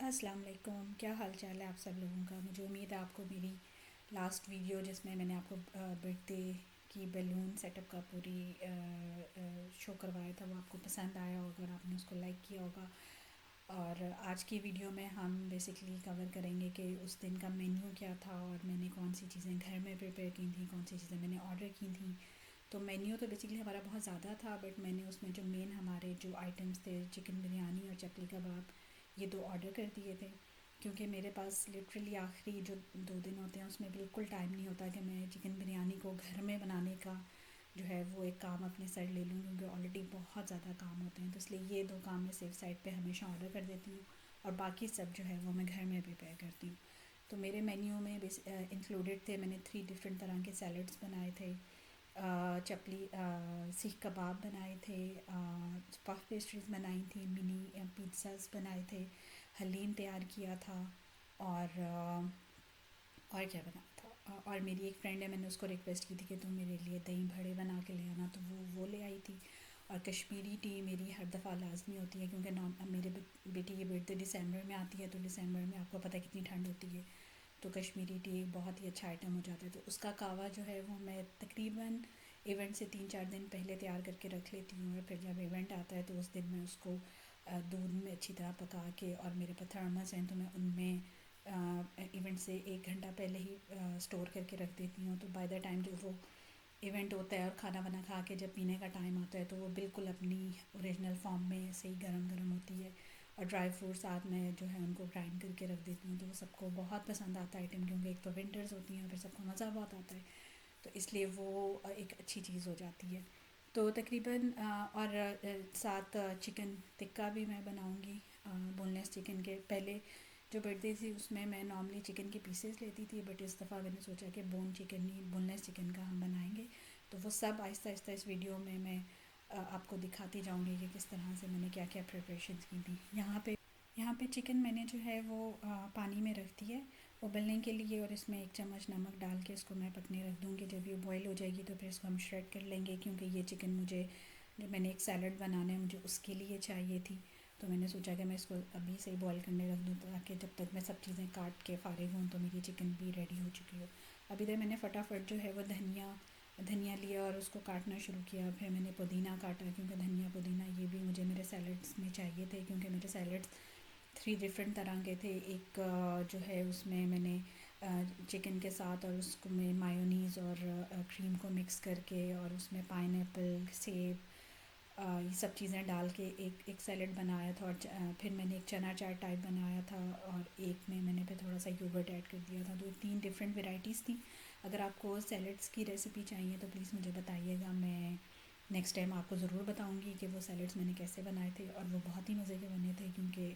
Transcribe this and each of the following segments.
अस्सलाम वालेकुम। क्या हाल चाल है आप सब लोगों का। मुझे उम्मीद है आपको मेरी लास्ट वीडियो जिसमें मैंने आपको बर्थडे की बैलून सेटअप का पूरी शो करवाया था वो आपको पसंद आया होगा और आपने उसको लाइक किया होगा। और आज की वीडियो में हम बेसिकली कवर करेंगे कि उस दिन का मेन्यू क्या था और मैंने कौन सी चीज़ें घर में प्रिपेयर की थी, कौन सी चीज़ें मैंने ऑर्डर की थी। तो मेन्यू तो बेसिकली हमारा बहुत ज़्यादा था, बट मैंने उसमें जो मेन हमारे जो आइटम्स थे, चिकन बिरयानी और चकली कबाब, ये दो ऑर्डर कर दिए थे। क्योंकि मेरे पास लिटरली आखिरी जो 2 दिन होते हैं उसमें बिल्कुल टाइम नहीं होता कि मैं चिकन बिरयानी को घर में बनाने का जो है वो एक काम अपने सर ले लूँ, क्योंकि ऑलरेडी बहुत ज़्यादा काम होते हैं। तो इसलिए ये दो काम मैं सेफ साइड पे हमेशा ऑर्डर कर देती हूँ और बाकी सब जो है वो मैं घर में प्रिपेयर करती हूँ। तो मेरे मेन्यू में इंक्लूडेड थे, मैंने 3 डिफरेंट तरह के सैलड्स बनाए थे, चपली सीख कबाब बनाए थे, पफ पेस्ट्रीज़ बनाई थी, मिनी पिज़्ज़ास बनाए थे, हलीम तैयार किया था और और क्या बनाया था। और मेरी एक फ्रेंड है, मैंने उसको रिक्वेस्ट की थी कि तुम मेरे लिए दही बड़े बना के ले आना, तो वो ले आई थी। और कश्मीरी टी मेरी हर दफ़ा लाजमी होती है, क्योंकि मेरे बेटी की बर्थडे दिसंबर में आती है, तो दिसंबर में आपको पता है कितनी ठंड होती है, तो कश्मीरी टी एक बहुत ही अच्छा आइटम हो जाता है। तो उसका कावा जो है वो मैं तकरीबन इवेंट से 3-4 दिन पहले तैयार करके रख लेती हूँ, और फिर जब इवेंट आता है तो उस दिन मैं उसको दूध में अच्छी तरह पका के, और मेरे पास थर्मस हैं तो मैं उनमें इवेंट से 1 घंटा पहले ही स्टोर करके रख देती हूँ। तो बाय द टाइम जो वो इवेंट होता है और खाना वाना खा के जब पीने का टाइम आता है तो वो बिल्कुल अपनी ओरिजिनल फॉर्म में सही गरम गरम होती है। और ड्राई फ्रूट साथ में जो है उनको ग्राइंड करके रख देती हूँ, तो वो सबको बहुत पसंद आता है आइटम, क्योंकि एक तो विंटर्स होती हैं, फिर सबको मज़ा बहुत आता है, तो इसलिए वो एक अच्छी चीज़ हो जाती है। तो तकरीबन और साथ चिकन टिक्का भी मैं बनाऊँगी, बोनलेस चिकन के। पहले जो बर्थडे थी उसमें मैं नॉर्मली चिकन के पीसेस लेती थी, बट इस दफ़ा मैंने सोचा कि चिकन नहीं, बोनलेस चिकन का हम बनाएंगे। तो वो सब आहिस्ता आहिस्ता इस वीडियो में मैं आपको दिखाती जाऊंगी कि किस तरह से मैंने क्या क्या प्रिपरेशंस की थी। यहाँ पे चिकन मैंने जो है वो पानी में रख दिया है उबलने के लिए, और इसमें 1 चम्मच नमक डाल के इसको मैं पकने रख दूँगी। जब ये बॉईल हो जाएगी तो फिर इसको हम श्रेड कर लेंगे, क्योंकि ये चिकन मुझे, जब मैंने एक सैलड बनाना है मुझे उसके लिए चाहिए थी, तो मैंने सोचा कि मैं इसको अभी से ही बॉईल करने रख दूँ, ताकि जब तक मैं सब चीज़ें काट के फ़ारिग हूँ तो मेरी चिकन भी रेडी हो चुकी हो। अभी तक मैंने फटाफट जो है वो धनिया लिया और उसको काटना शुरू किया। फिर मैंने पुदीना काटा, क्योंकि धनिया पुदीना ये भी मुझे मेरे सैलड्स में चाहिए थे, क्योंकि मेरे सैलड्स 3 डिफरेंट तरह के थे। एक जो है उसमें मैंने चिकन के साथ और उसको में मायोनीज़ और क्रीम को मिक्स करके, और उसमें पाइनएप्पल, सेब, ये सब चीज़ें डाल के एक सैलड बनाया था। और फिर मैंने एक चना चाट टाइप बनाया था, और एक में मैंने फिर थोड़ा सा योगर्ट ऐड कर दिया था। तो 3 डिफरेंट वेराइटीज़ थी। अगर आपको सैलड्स की रेसिपी चाहिए तो प्लीज़ मुझे बताइएगा, मैं नेक्स्ट टाइम आपको ज़रूर बताऊंगी कि वो सैलड्स मैंने कैसे बनाए थे। और वो बहुत ही मज़े के बने थे, क्योंकि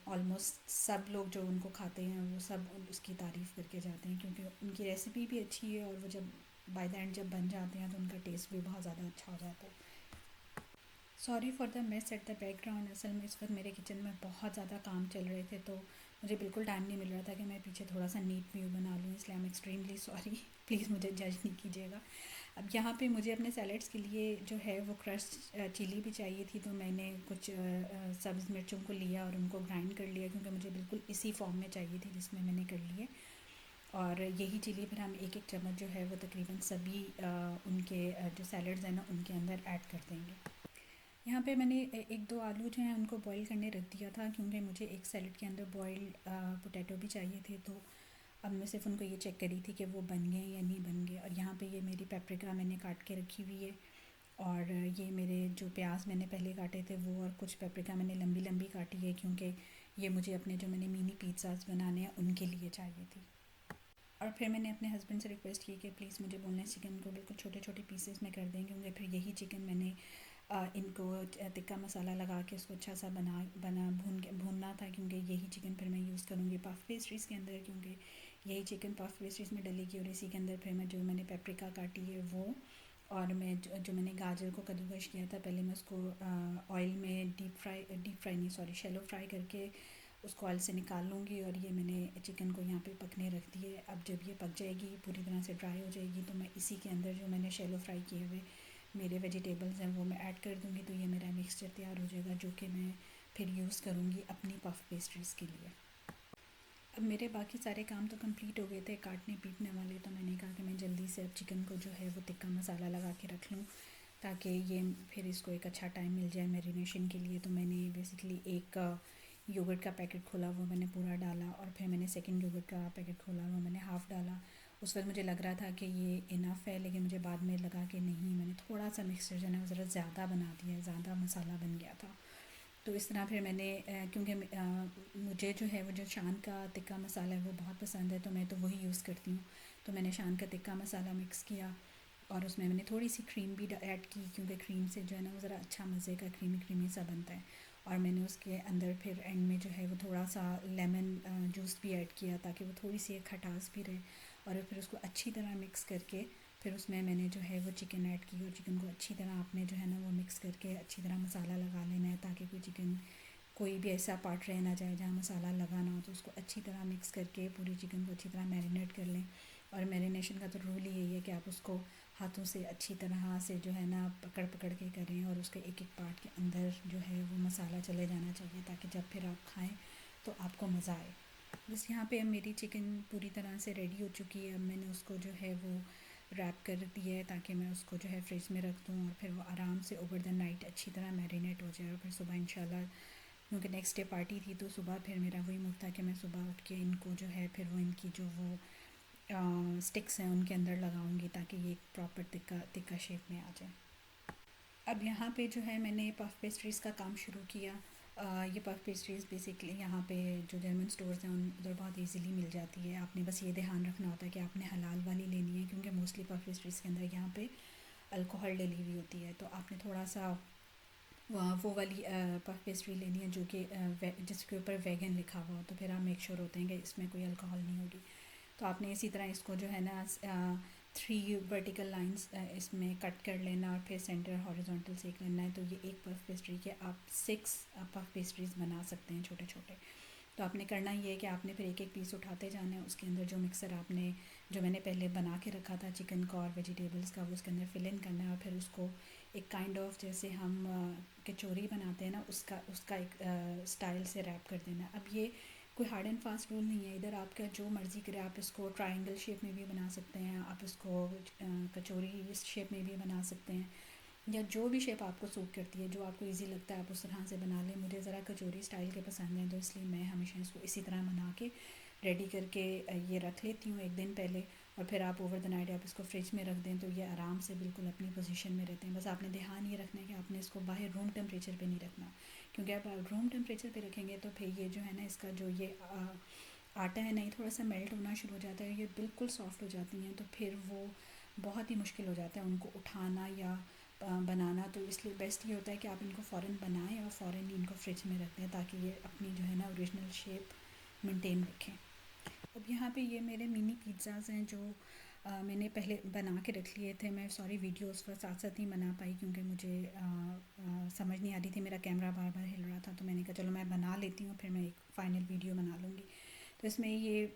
ऑलमोस्ट सब लोग जो उनको खाते हैं वो सब उसकी तारीफ़ करके जाते हैं, क्योंकि उनकी रेसिपी भी अच्छी है, और वो जब बाय द एंड जब बन जाते हैं तो उनका टेस्ट भी बहुत ज़्यादा अच्छा हो जाता है। Sorry for the mess at the background. असल में इस वक्त मेरे किचन में बहुत ज़्यादा काम चल रहे थे, तो मुझे बिल्कुल टाइम नहीं मिल रहा था कि मैं पीछे थोड़ा सा नीट व्यू बना लूँ, इसलिए I am extremely sorry. Please मुझे जज नहीं कीजिएगा। अब यहाँ पे मुझे अपने सैलड्स के लिए जो है वो क्रश चिली भी चाहिए थी, तो मैंने कुछ सब्ज़ मिर्चों को लिया और उनको ग्राइंड कर लिया, क्योंकि मुझे बिल्कुल इसी फॉर्म में चाहिए थी जिसमें मैंने कर लिए। और यही चिली फिर हम एक एक चम्मच जो है वो तकरीबन सभी उनके जो सैलड्स हैं ना उनके अंदर ऐड कर देंगे। यहाँ पे मैंने एक दो आलू जो हैं उनको बॉईल करने रख दिया था, क्योंकि मुझे एक सैलड के अंदर बॉइल्ड पोटैटो भी चाहिए थे। तो अब मैं सिर्फ उनको ये चेक करी थी कि वो बन गए या नहीं बन गए। और यहाँ पे ये मेरी पेपरिका मैंने काट के रखी हुई है, और ये मेरे जो प्याज मैंने पहले काटे थे वो, और कुछ पेपरिका मैंने लंबी लंबी काटी है, क्योंकि ये मुझे अपने जो मैंने मिनी पिज़्ज़ास बनाने हैं उनके लिए चाहिए थी। और फिर मैंने अपने हस्बैंड से रिक्वेस्ट की कि प्लीज़ मुझे बोनलेस चिकन को बिल्कुल छोटे छोटे पीसेस में कर दें, क्योंकि फिर यही चिकन मैंने इनको टिक्का मसाला लगा के इसको अच्छा सा भूनना था, क्योंकि यही चिकन फिर मैं यूज़ करूँगी पफ पेस्ट्रीज़ के अंदर, क्योंकि यही चिकन पफ पेस्ट्रीज़ में डलेगी। और इसी के अंदर फिर मैं जो मैंने पेपरिका काटी है वो, और मैं जो मैंने गाजर को कद्दूकश किया था पहले, मैं उसको ऑयल में डीप फ्राई नहीं, सॉरी, शैलो फ्राई करके उसको ऑयल से निकाल लूँगी। और ये मैंने चिकन को यहाँ पे पकने रख दिए। अब जब ये पक जाएगी, पूरी तरह से ड्राई हो जाएगी, तो मैं इसी के अंदर जो मैंने शैलो फ्राई किए हुए मेरे वेजिटेबल्स हैं वो मैं ऐड कर दूँगी। तो ये मेरा मिक्सचर तैयार हो जाएगा, जो कि मैं फिर यूज़ करूँगी अपनी पफ पेस्ट्रीज़ के लिए। अब मेरे बाकी सारे काम तो कंप्लीट हो गए थे, काटने पीटने वाले, तो मैंने कहा कि मैं जल्दी से अब चिकन को जो है वो टिक्का मसाला लगा के रख लूँ ताकि ये फिर इसको एक अच्छा टाइम मिल जाए मैरिनेशन के लिए। तो मैंने बेसिकली एक योगर्ट का पैकेट खोला, वो मैंने पूरा डाला, और फिर मैंने सेकंड योगर्ट का पैकेट खोला, वो मैंने हाफ़ डाला। उस वक्त मुझे लग रहा था कि ये इनफ है, लेकिन मुझे बाद में लगा कि नहीं, मैंने थोड़ा सा मिक्सचर जो है वो ज़रा ज़्यादा बना दिया, ज़्यादा मसाला बन गया था। तो इस तरह फिर मैंने क्योंकि मुझे जो है वो जो शान का टिक्का मसाला है वो बहुत पसंद है, तो मैं तो वही यूज़ करती हूँ। तो मैंने शान का टिक्का मसाला मिक्स किया और उसमें मैंने थोड़ी सी क्रीम भी ऐड की, क्योंकि क्रीम से जो है ना वो ज़रा अच्छा मज़े का क्रीमी क्रीमी सा बनता है। और मैंने उसके अंदर फिर एंड में जो है वो थोड़ा सा लेमन जूस भी ऐड किया ताकि वो थोड़ी सी एक खटास भी रहे। और फिर उसको अच्छी तरह मिक्स करके फिर उसमें मैंने जो है वो चिकन ऐड की, और चिकन को अच्छी तरह आपने जो है ना वो मिक्स करके अच्छी तरह मसाला लगा लेना है ताकि कोई भी ऐसा पार्ट रह ना जाए जहाँ मसाला लगा ना हो। तो उसको अच्छी तरह मिक्स करके पूरी चिकन को अच्छी तरह मैरिनेट कर लें। और मैरिनेशन का तो रूल ही यही है कि आप उसको हाथों से अच्छी तरह से जो है ना पकड़ पकड़ के करें, और उसके एक एक पार्ट के अंदर जो है वो मसाला चले जाना चाहिए ताकि जब फिर आप खाएं तो आपको मज़ा आए। बस यहाँ पे अब मेरी चिकन पूरी तरह से रेडी हो चुकी है। अब मैंने उसको जो है वो रैप कर दिया है ताकि मैं उसको जो है फ्रिज में रख दूँ, और फिर वो आराम से ओवर द नाइट अच्छी तरह मैरिनेट हो जाए। और फिर सुबह इंशाल्लाह, क्योंकि नेक्स्ट डे पार्टी थी, तो सुबह फिर मेरा वही मूड था कि मैं सुबह उठ के इनको जो है फिर वो इनकी जो वो स्टिक्स हैं उनके अंदर लगाऊंगी ताकि ये एक प्रॉपर टिक्का टिक्का शेप में आ जाए। अब यहाँ पे जो है मैंने पफ पेस्ट्रीज़ का काम शुरू किया। ये पफ पेस्ट्रीज़ बेसिकली यहाँ पे जो जर्मन स्टोर्स हैं उन उधर बहुत इजीली मिल जाती है। आपने बस ये ध्यान रखना होता है कि आपने हलाल वाली लेनी है, क्योंकि मोस्टली पफ पेस्ट्रीज़ के अंदर यहाँ पे अल्कोहल डली हुई होती है। तो आपने थोड़ा सा वो वाली पफ पेस्ट्री लेनी है जो कि जिसके ऊपर वेगन लिखा हुआ हो, तो फिर आप मेक श्योर होते हैं कि इसमें कोई अल्कोहल नहीं होगी। तो आपने इसी तरह इसको जो है ना 3 वर्टिकल लाइंस इसमें कट कर लेना, और फिर सेंटर हॉरिजॉन्टल सेक लेना है। तो ये एक पफ पेस्ट्री के आप 6 पफ पेस्ट्रीज़ बना सकते हैं छोटे छोटे। तो आपने करना ये है कि आपने फिर एक एक पीस उठाते जाना है, उसके अंदर जो मिक्सर आपने जो मैंने पहले बना के रखा था चिकन का और वेजिटेबल्स का, वो उसके अंदर फिल इन करना है। और फिर उसको एक काइंड ऑफ जैसे हम कचौरी बनाते हैं ना, उसका उसका एक स्टाइल से रैप कर देना। अब ये कोई हार्ड एंड फास्ट रूल नहीं है, इधर आपका जो मर्ज़ी करे, आप इसको ट्रायंगल शेप में भी बना सकते हैं, आप इसको कचौरी शेप में भी बना सकते हैं, या जो भी शेप आपको सूट करती है, जो आपको इजी लगता है आप उस तरह से बना लें। मुझे ज़रा कचौरी स्टाइल के पसंद है, तो इसलिए मैं हमेशा इसको इसी तरह बना के रेडी करके ये रख लेती हूँ एक दिन पहले। और फिर आप ओवर द नाइट आप इसको फ्रिज में रख दें तो ये आराम से बिल्कुल अपनी पोजीशन में रहते हैं। बस आपने ध्यान ये रखना है कि आपने इसको बाहर रूम टेम्परेचर पे नहीं रखना, क्योंकि आप रूम टेम्परेचर पे रखेंगे तो फिर ये जो है ना इसका जो ये आटा है नहीं, थोड़ा सा मेल्ट होना शुरू हो जाता है, ये बिल्कुल सॉफ्ट हो जाती हैं, तो फिर वो बहुत ही मुश्किल हो जाता है उनको उठाना या बनाना। तो इसलिए बेस्ट ये होता है कि आप इनको फ़ौरन बनाएं और फ़ौरन ही इनको फ्रिज में रख दें ताकि ये अपनी जो है ना ओरिजिनल शेप मेंटेन रखें। अब यहाँ पे ये मेरे मिनी पिज़्ज़ाज़ हैं जो मैंने पहले बना के रख लिए थे। मैं सॉरी वीडियो उस वक्त साथ साथ नहीं बना पाई क्योंकि मुझे समझ नहीं आ रही थी, मेरा कैमरा बार बार हिल रहा था, तो मैंने कहा चलो मैं बना लेती हूँ, फिर मैं एक फ़ाइनल वीडियो बना लूँगी। तो इसमें ये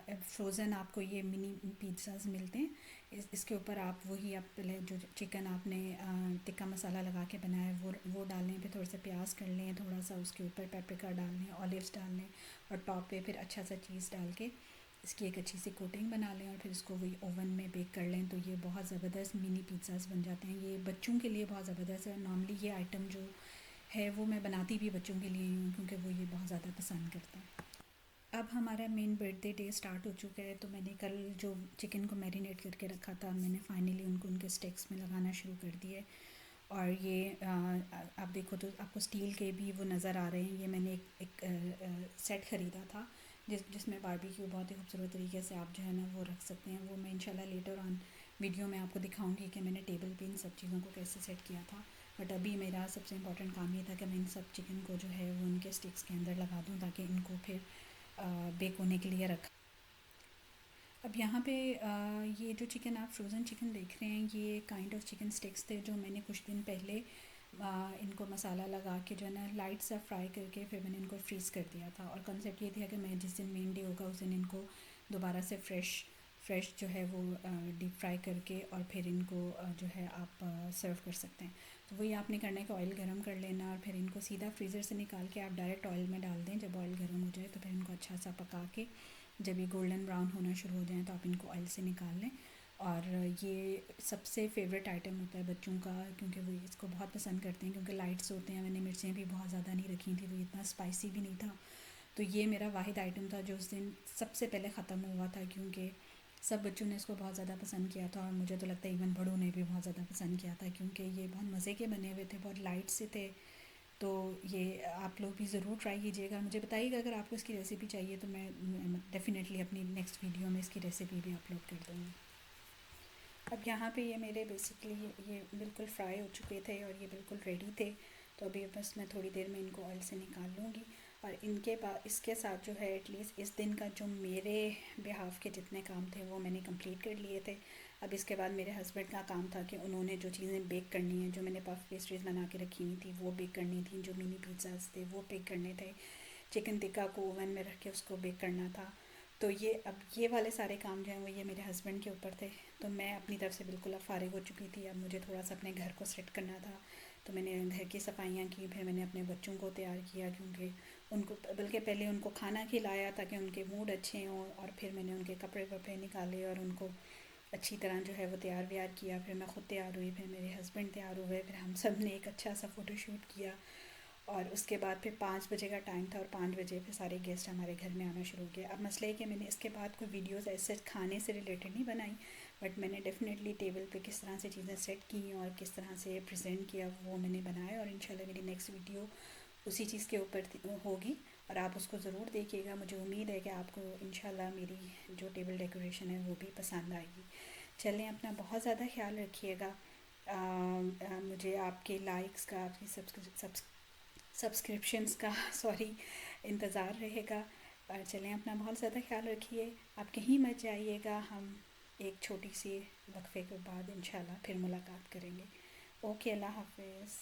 फ्रोज़न आपको ये मिनी पिज़्ज़ाज़ मिलते हैं। इसके ऊपर आप वही आप पहले जो चिकन आपने टिक्का मसाला लगा के बनाया है वो डाल लें, फिर थोड़ा सा प्याज कर लें, थोड़ा सा उसके ऊपर पेपरिका डाल लें, ऑलिव्स डाल लें, और टॉप पे फिर अच्छा सा चीज़ डाल के इसकी एक अच्छी सी कोटिंग बना लें, और फिर इसको वही ओवन में बेक कर लें। तो ये बहुत ज़बरदस्त मिनी पिज़्ज़ाज़ बन जाते हैं। ये बच्चों के लिए बहुत ज़बरदस्त है। नॉर्मली ये आइटम जो है वो मैं बनाती भी बच्चों के लिए ही हूँ क्योंकि वो ये बहुत ज़्यादा पसंद करते हैं। अब हमारा मेन बर्थडे डे स्टार्ट हो चुका है, तो मैंने कल जो चिकन को मैरिनेट करके रखा था मैंने फाइनली उनको उनके स्टिक्स में लगाना शुरू कर दिया है। और ये आप देखो तो आपको स्टील के भी वो नज़र आ रहे हैं। ये मैंने एक सेट ख़रीदा था जिसमें बारबेक्यू बहुत ही खूबसूरत तरीके से आप जो है ना वो रख सकते हैं। वो मैं इंशाल्लाह लेटर ऑन वीडियो में आपको दिखाऊंगी कि मैंने टेबल पे इन सब चीज़ों को कैसे सेट किया था। बट अभी मेरा सबसे इम्पोर्टेंट काम ये था कि मैं इन सब चिकन को जो है वो उनके स्टिक्स के अंदर लगा दूँ ताकि इनको फिर बेक होने के लिए रखा। अब यहाँ पे ये जो चिकन आप फ्रोज़न चिकन देख रहे हैं ये काइंड ऑफ चिकन स्टिक्स थे जो मैंने कुछ दिन पहले इनको मसाला लगा के जो है ना लाइट सा फ्राई करके फिर मैंने इनको फ्रीज़ कर दिया था। और कंसेप्ट ये था कि मैं जिस दिन मेन डे होगा उस दिन इनको दोबारा से फ्रेश जो है वो डीप फ्राई करके और फिर इनको जो है आप सर्व कर सकते हैं। तो वही आपने करना है कि ऑयल गर्म कर लेना और फिर इनको सीधा फ्रीज़र से निकाल के आप डायरेक्ट ऑयल में डाल दें। जब ऑयल गर्म हो जाए तो फिर इनको अच्छा सा पका के जब ये गोल्डन ब्राउन होना शुरू हो जाए तो आप इनको ऑयल से निकाल लें। और ये सबसे फेवरेट आइटम होता है बच्चों का, क्योंकि वो इसको बहुत पसंद करते हैं, क्योंकि लाइट्स होते हैं। मैंने मिर्चें भी बहुत ज़्यादा नहीं रखी थी तो इतना स्पाइसी भी नहीं था। तो ये मेरा वाहिद आइटम था जो उस दिन सबसे पहले ख़त्म हुआ था, क्योंकि सब बच्चों ने इसको बहुत ज़्यादा पसंद किया था और मुझे तो लगता है इवन बड़ों ने भी बहुत ज़्यादा पसंद किया था, क्योंकि ये बहुत मज़े के बने हुए थे, बहुत लाइट से थे। तो ये आप लोग भी ज़रूर ट्राई कीजिएगा। मुझे बताइएगा अगर आपको इसकी रेसिपी चाहिए तो मैं डेफ़िनेटली अपनी नेक्स्ट वीडियो में इसकी रेसिपी भी अपलोड कर दूँगी। अब यहाँ पे ये मेरे बेसिकली ये बिल्कुल फ्राई हो चुके थे और ये बिल्कुल रेडी थे। तो अभी बस मैं थोड़ी देर में इनको ऑयल से निकाल लूँगी। और इनके बाद इसके साथ जो है एटलीस्ट इस दिन का जो मेरे बिहाफ के जितने काम थे वो मैंने कंप्लीट कर लिए थे। अब इसके बाद मेरे हस्बैंड का काम था कि उन्होंने जो चीज़ें बेक करनी है, जो मैंने पफ पेस्ट्रीज़ बना के रखी हुई थी वो बेक करनी थी, जो मिनी पिज़्ज़ाज़ थे वो बेक करने थे, चिकन टिक्का को ओवन में रख के उसको बेक करना था। तो ये अब ये वाले सारे काम जो हैं वो ये मेरे हस्बैंड के ऊपर थे। तो मैं अपनी तरफ से बिल्कुल अब फ़ारिग हो चुकी थी। अब मुझे थोड़ा सा अपने घर को सेट करना था। तो मैंने घर की सफाइयाँ की, फिर मैंने अपने बच्चों को तैयार किया, क्योंकि उनको बल्कि पहले उनको खाना खिलाया ताकि उनके मूड अच्छे हों, और फिर मैंने उनके कपड़े वपड़े निकाले और उनको अच्छी तरह जो है वो तैयार व्यार किया। फिर मैं ख़ुद तैयार हुई, फिर मेरे हस्बैंड तैयार हुए, फिर हम सब ने एक अच्छा सा फ़ोटोशूट किया। और उसके बाद फिर 5 बजे का टाइम था और 5 बजे फिर सारे गेस्ट हमारे घर में आना शुरू हो गए। अब मसला है कि मैंने इसके बाद कोई वीडियोस ऐसे खाने से रिलेटेड नहीं बनाई, बट मैंने डेफिनेटली टेबल पे किस तरह से चीज़ें सेट की और किस तरह से प्रेजेंट किया वो मैंने बनाया। और इंशाल्लाह मेरी नेक्स्ट वीडियो उसी चीज़ के ऊपर होगी और आप उसको ज़रूर देखिएगा। मुझे उम्मीद है कि आपको इंशाल्लाह मेरी जो टेबल डेकोरेशन है वो भी पसंद आएगी। चलें, अपना बहुत ज़्यादा ख्याल रखिएगा। मुझे आपके लाइक्स का, आपकी सब्सक्रिप्शंस का सॉरी इंतज़ार रहेगा। और चलें, अपना बहुत ज़्यादा ख्याल रखिए। आप कहीं मत जाइएगा। हम एक छोटी सी वक्फे के बाद इंशाल्लाह फिर मुलाकात करेंगे। ओके, अल्लाह हाफ़िज़।